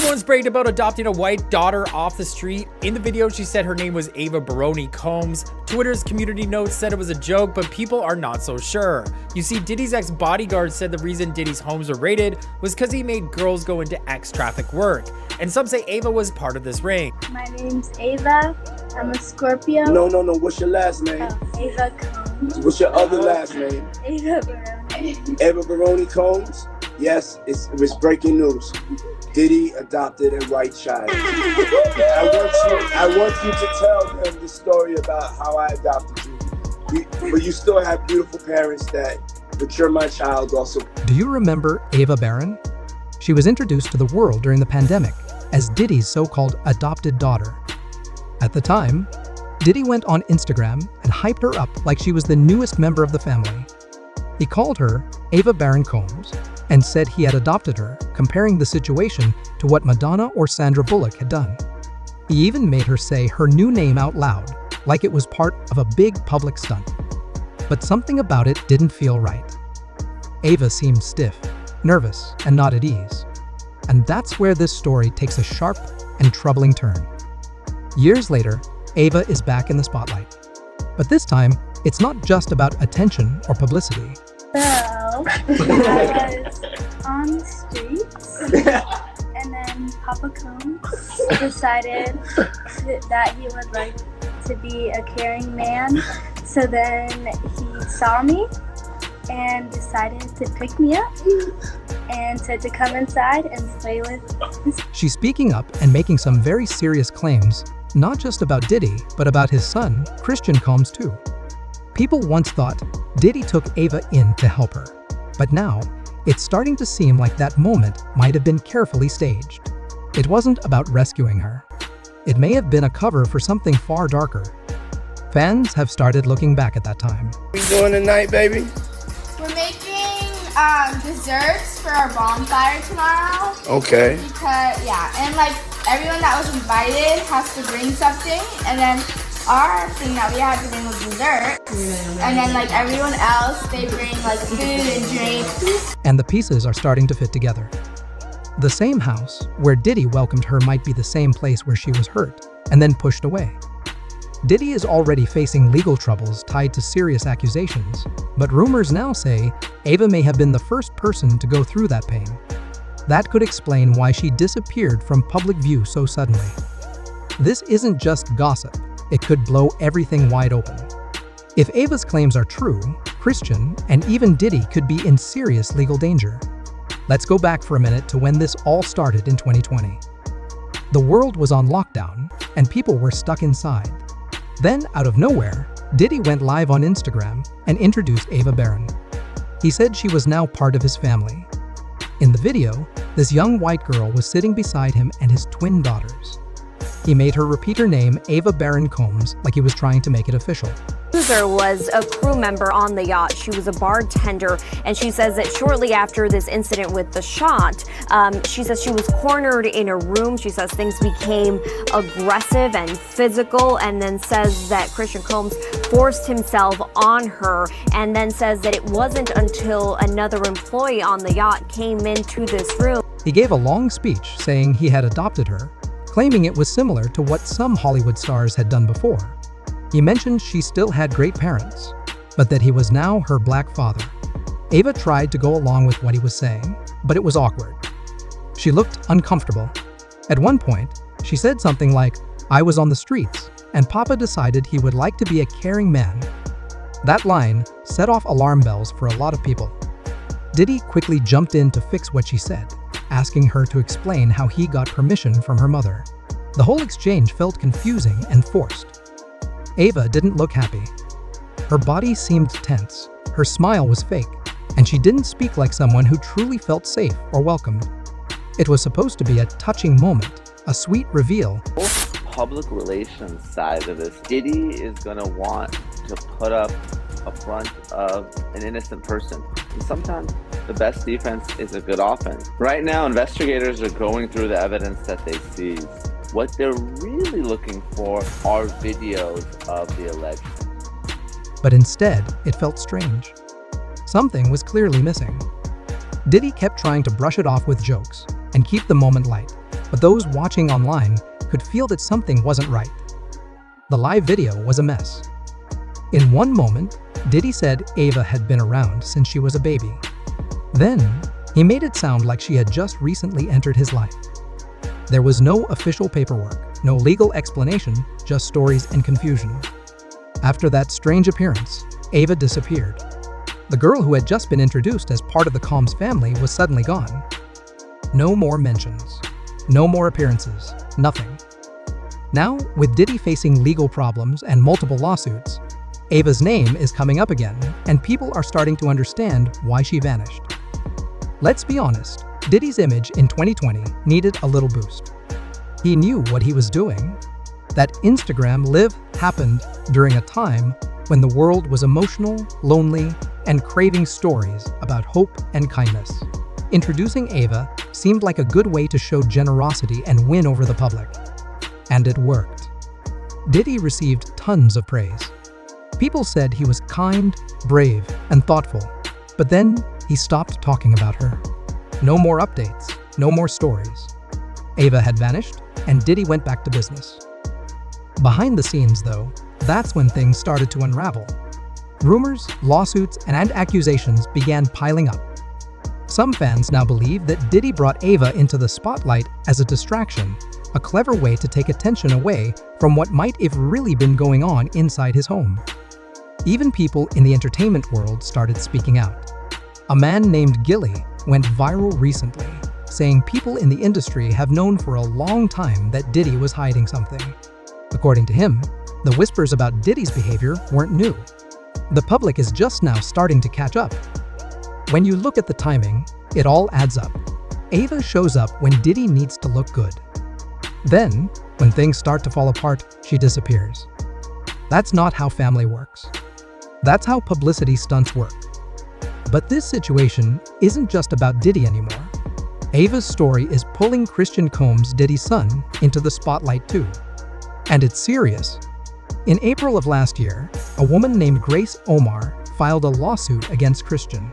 once bragged about adopting a white daughter off the street. In the video, she said her name was Ava Baroni Combs. Twitter's community notes said it was a joke, but people are not so sure. You see, Diddy's ex-bodyguard said the reason Diddy's homes were raided was because he made girls go into ex-traffic work. And some say Ava was part of this ring. My name's Ava. I'm a Scorpio. No. What's your last name? Ava Combs. What's your other last name? Ava Baroni. Ava Baroni Combs? Yes, it was breaking news. Diddy adopted a white child. I want you to tell them the story about how I adopted you. But you still have beautiful parents but you're my child also. Do you remember Ava Barron? She was introduced to the world during the pandemic as Diddy's so-called adopted daughter. At the time, Diddy went on Instagram and hyped her up like she was the newest member of the family. He called her Ava Barron Combs and said he had adopted her, comparing the situation to what Madonna or Sandra Bullock had done. He even made her say her new name out loud, like it was part of a big public stunt. But something about it didn't feel right. Ava seemed stiff, nervous, and not at ease. And that's where this story takes a sharp and troubling turn. Years later, Ava is back in the spotlight. But this time, it's not just about attention or publicity. So, I was on the streets, and then Papa Combs decided that he would like to be a caring man. So then he saw me and decided to pick me up and said to come inside and play with. She's speaking up and making some very serious claims, not just about Diddy, but about his son, Christian Combs too. People once thought Diddy took Ava in to help her, but now it's starting to seem like that moment might have been carefully staged. It wasn't about rescuing her. It may have been a cover for something far darker. Fans have started looking back at that time. What are you doing tonight, baby? We're making desserts for our bonfire tomorrow. Okay. Because, and like everyone that was invited has to bring something, and then our thing that we had to bring was dessert. And then like everyone else, they bring like food and drink. And the pieces are starting to fit together. The same house where Diddy welcomed her might be the same place where she was hurt and then pushed away. Diddy is already facing legal troubles tied to serious accusations, but rumors now say Ava may have been the first person to go through that pain. That could explain why she disappeared from public view so suddenly. This isn't just gossip. It could blow everything wide open. If Ava's claims are true, Christian and even Diddy could be in serious legal danger. Let's go back for a minute to when this all started in 2020. The world was on lockdown and people were stuck inside. Then, out of nowhere, Diddy went live on Instagram and introduced Ava Barron. He said she was now part of his family. In the video, this young white girl was sitting beside him and his twin daughters. He made her repeat her name, Ava Barron Combs, like he was trying to make it official. User was a crew member on the yacht. She was a bartender, and she says that shortly after this incident with the shot, she says she was cornered in a room. She says things became aggressive and physical, and then says that Christian Combs forced himself on her, and then says that it wasn't until another employee on the yacht came into this room. He gave a long speech saying he had adopted her, claiming it was similar to what some Hollywood stars had done before. He mentioned she still had great parents, but that he was now her black father. Ava tried to go along with what he was saying, but it was awkward. She looked uncomfortable. At one point, she said something like, "I was on the streets, and Papa decided he would like to be a caring man." That line set off alarm bells for a lot of people. Diddy quickly jumped in to fix what she said, asking her to explain how he got permission from her mother. The whole exchange felt confusing and forced. Ava didn't look happy. Her body seemed tense, her smile was fake, and she didn't speak like someone who truly felt safe or welcomed. It was supposed to be a touching moment, a sweet reveal. Public relations side of this, Diddy is gonna want to put up a front of an innocent person. And sometimes the best defense is a good offense. Right now, investigators are going through the evidence that they seized. What they're really looking for are videos of the alleged. But instead, it felt strange. Something was clearly missing. Diddy kept trying to brush it off with jokes and keep the moment light, but those watching online could feel that something wasn't right. The live video was a mess. In one moment, Diddy said Ava had been around since she was a baby. Then, he made it sound like she had just recently entered his life. There was no official paperwork, no legal explanation, just stories and confusion. After that strange appearance, Ava disappeared. The girl who had just been introduced as part of the Combs family was suddenly gone. No more mentions. No more appearances. Nothing. Now, with Diddy facing legal problems and multiple lawsuits, Ava's name is coming up again, and people are starting to understand why she vanished. Let's be honest, Diddy's image in 2020 needed a little boost. He knew what he was doing. That Instagram live happened during a time when the world was emotional, lonely, and craving stories about hope and kindness. Introducing Ava seemed like a good way to show generosity and win over the public. And it worked. Diddy received tons of praise. People said he was kind, brave, and thoughtful. But then he stopped talking about her. No more updates, no more stories. Ava had vanished, and Diddy went back to business. Behind the scenes, though, that's when things started to unravel. Rumors, lawsuits, and accusations began piling up. Some fans now believe that Diddy brought Ava into the spotlight as a distraction, a clever way to take attention away from what might have really been going on inside his home. Even people in the entertainment world started speaking out. A man named Gilly went viral recently, saying people in the industry have known for a long time that Diddy was hiding something. According to him, the whispers about Diddy's behavior weren't new. The public is just now starting to catch up. When you look at the timing, it all adds up. Ava shows up when Diddy needs to look good. Then, when things start to fall apart, she disappears. That's not how family works. That's how publicity stunts work. But this situation isn't just about Diddy anymore. Ava's story is pulling Christian Combs, Diddy's son, into the spotlight too. And it's serious. In April of last year, a woman named Grace Omar filed a lawsuit against Christian.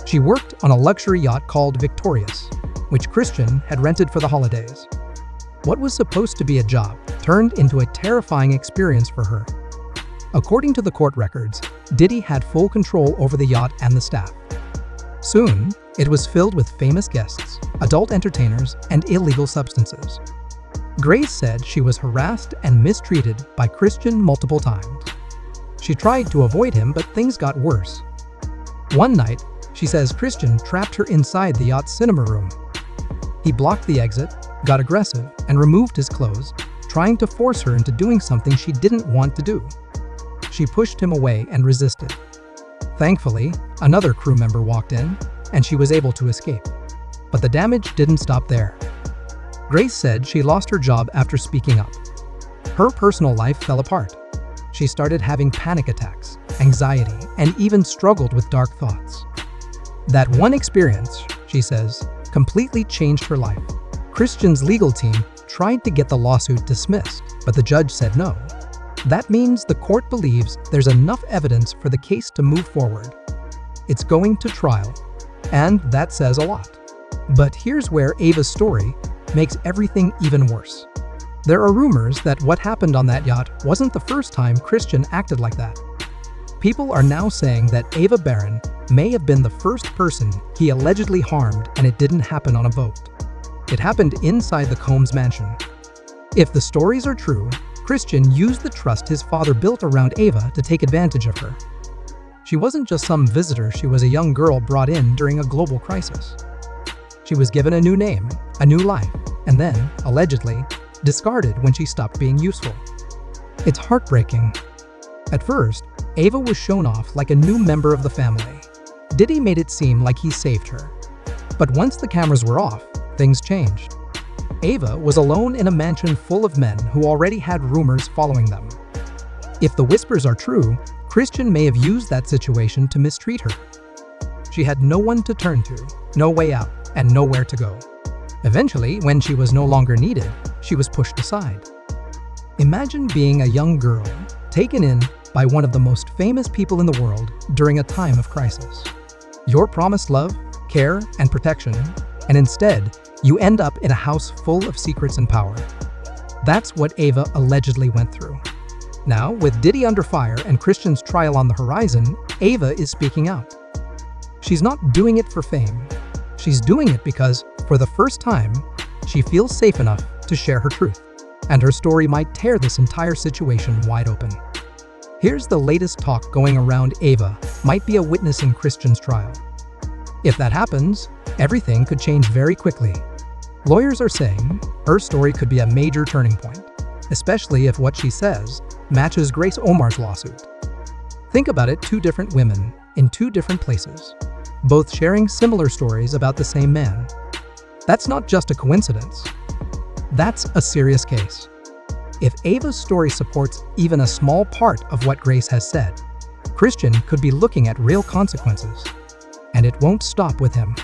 She worked on a luxury yacht called Victorious, which Christian had rented for the holidays. What was supposed to be a job turned into a terrifying experience for her. According to the court records, Diddy had full control over the yacht and the staff. Soon, it was filled with famous guests, adult entertainers, and illegal substances. Grace said she was harassed and mistreated by Christian multiple times. She tried to avoid him, but things got worse. One night, she says Christian trapped her inside the yacht's cinema room. He blocked the exit, got aggressive, and removed his clothes, trying to force her into doing something she didn't want to do. She pushed him away and resisted. Thankfully, another crew member walked in, and she was able to escape. But the damage didn't stop there. Grace said she lost her job after speaking up. Her personal life fell apart. She started having panic attacks, anxiety, and even struggled with dark thoughts. That one experience, she says, completely changed her life. Christian's legal team tried to get the lawsuit dismissed, but the judge said no. That means the court believes there's enough evidence for the case to move forward. It's going to trial, and that says a lot. But here's where Ava's story makes everything even worse. There are rumors that what happened on that yacht wasn't the first time Christian acted like that. People are now saying that Ava Barron may have been the first person he allegedly harmed, and it didn't happen on a boat. It happened inside the Combs mansion. If the stories are true, Christian used the trust his father built around Ava to take advantage of her. She wasn't just some visitor, she was a young girl brought in during a global crisis. She was given a new name, a new life, and then, allegedly, discarded when she stopped being useful. It's heartbreaking. At first, Ava was shown off like a new member of the family. Diddy made it seem like he saved her. But once the cameras were off, things changed. Ava was alone in a mansion full of men who already had rumors following them. If the whispers are true, Christian may have used that situation to mistreat her. She had no one to turn to, no way out, and nowhere to go. Eventually, when she was no longer needed, she was pushed aside. Imagine being a young girl, taken in by one of the most famous people in the world during a time of crisis. Your promised love, care, and protection, and instead, You end up in a house full of secrets and power. That's what Ava allegedly went through. Now, with Diddy under fire and Christian's trial on the horizon, Ava is speaking out. She's not doing it for fame. She's doing it because, for the first time, she feels safe enough to share her truth. And her story might tear this entire situation wide open. Here's the latest talk going around. Ava might be a witness in Christian's trial. If that happens, everything could change very quickly. Lawyers are saying her story could be a major turning point, especially if what she says matches Grace Omar's lawsuit. Think about it, 2 different women in 2 different places, both sharing similar stories about the same man. That's not just a coincidence. That's a serious case. If Ava's story supports even a small part of what Grace has said, Christian could be looking at real consequences. And it won't stop with him.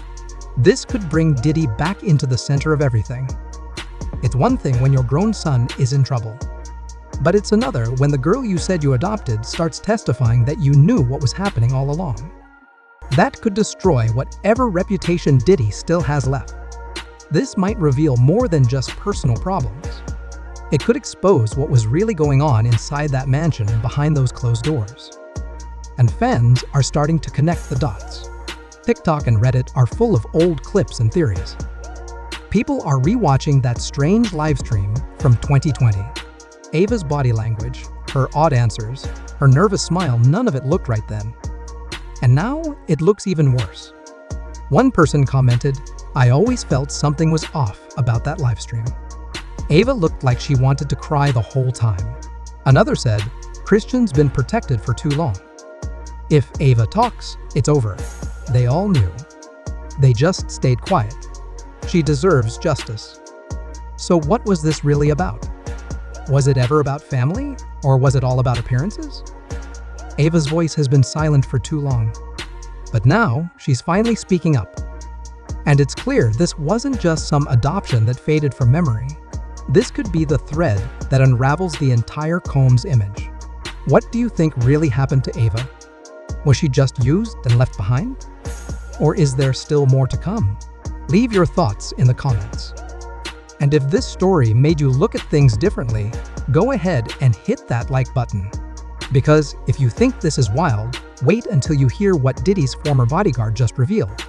This could bring Diddy back into the center of everything. It's one thing when your grown son is in trouble, but it's another when the girl you said you adopted starts testifying that you knew what was happening all along. That could destroy whatever reputation Diddy still has left. This might reveal more than just personal problems. It could expose what was really going on inside that mansion behind those closed doors. And fans are starting to connect the dots. TikTok and Reddit are full of old clips and theories. People are rewatching that strange livestream from 2020. Ava's body language, her odd answers, her nervous smile, none of it looked right then. And now it looks even worse. One person commented, "I always felt something was off about that livestream." Ava looked like she wanted to cry the whole time. Another said, "Christian's been protected for too long. If Ava talks, it's over." They all knew. They just stayed quiet. She deserves justice. So what was this really about? Was it ever about family, or was it all about appearances? Ava's voice has been silent for too long. But now, she's finally speaking up. And it's clear this wasn't just some adoption that faded from memory. This could be the thread that unravels the entire Combs image. What do you think really happened to Ava? Was she just used and left behind? Or is there still more to come? Leave your thoughts in the comments. And if this story made you look at things differently, go ahead and hit that like button. Because if you think this is wild, wait until you hear what Diddy's former bodyguard just revealed.